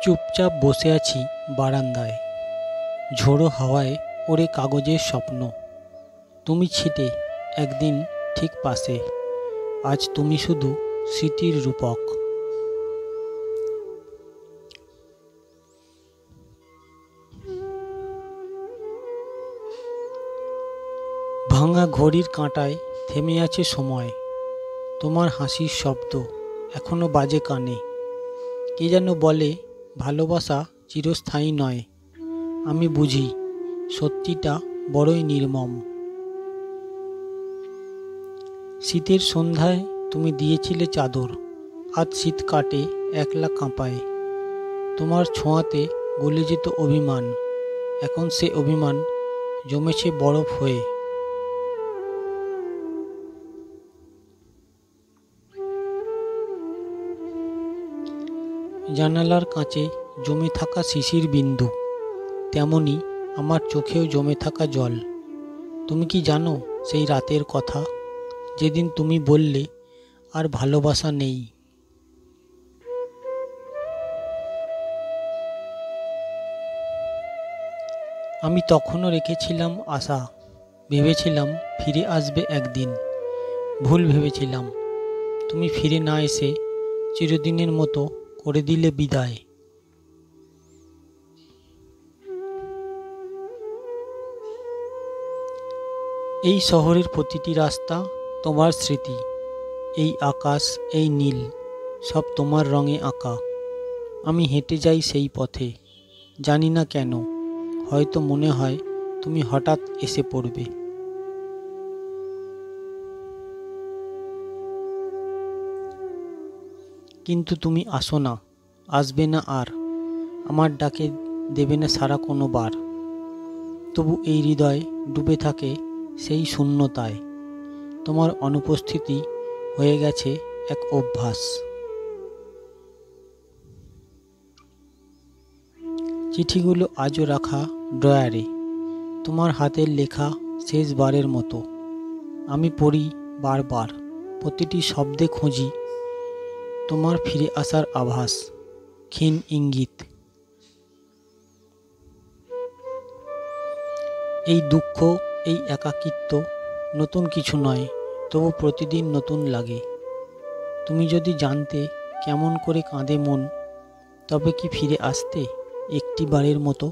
চুপচাপ বসে আছি বারান্দায়, ঝোড়ো হাওয়ায় ওড়ে কাগজের স্বপ্ন। তুমি ছিলে একদিন ঠিক পাশে, আজ তুমি শুধু স্মৃতির রূপক। ভাঙা ঘড়ির কাঁটায় থেমে আছে সময়, তোমার হাসির শব্দ এখনো বাজে কানে। কে যেন বলে ভালোবাসা চিরস্থায়ী নয়, আমি বুঝি সত্যিটা বড়ই নির্মম। শীতের সন্ধ্যায় তুমি দিয়েছিলে চাদর, আজ শীত কাটে একলা কাঁপায়। তোমার ছোঁয়াতে গলে যেত অভিমান, এখন সে অভিমান জমেছে বরফ হয়ে। জানালার কাঁচে জমে থাকা শিশির বিন্দু, তেমনি আমার চোখেও জমে থাকা জল। তুমি কি জানো সেই রাতের কথা, যেদিন তুমি বললে আর ভালোবাসা নেই? আমি তখনও রেখেছিলাম আশা, ভেবেছিলাম ফিরে আসবে একদিন। ভুল ভেবেছিলাম, তুমি ফিরে না এসে চিরদিনের মতো করে দিলে বিদায়। এই শহরের প্রতিটি রাস্তা তোমার স্মৃতি, এই আকাশ, এই নীল, সব তোমার রঙে আঁকা। আমি হেঁটে যাই সেই পথে, জানি না কেন, হয়তো মনে হয় তুমি হঠাৎ এসে পড়বে। কিন্তু তুমি আসো না, আসবে না আর, আমার ডাকে দেবে না সারা কোনো বার। তবু এই হৃদয় ডুবে থাকে সেই শূন্যতায়, তোমার অনুপস্থিতি হয়ে গেছে এক অভ্যাস। চিঠিগুলো আজও রাখা ড্রয়ারে, তোমার হাতের লেখা শেষবারের মতো। আমি পড়ি বারবার, প্রতিটি শব্দে খুঁজি তোমার ফিরে আসার আভাস, ক্ষীণ ইঙ্গিত। এই দুঃখ, এই একাকিত্ব নতুন কিছু নয়, তবু প্রতিদিন নতুন লাগে। তুমি যদি জানতে কেমন করে কাঁদে মন, তবে কি ফিরে আসতে একটি বারের মতো?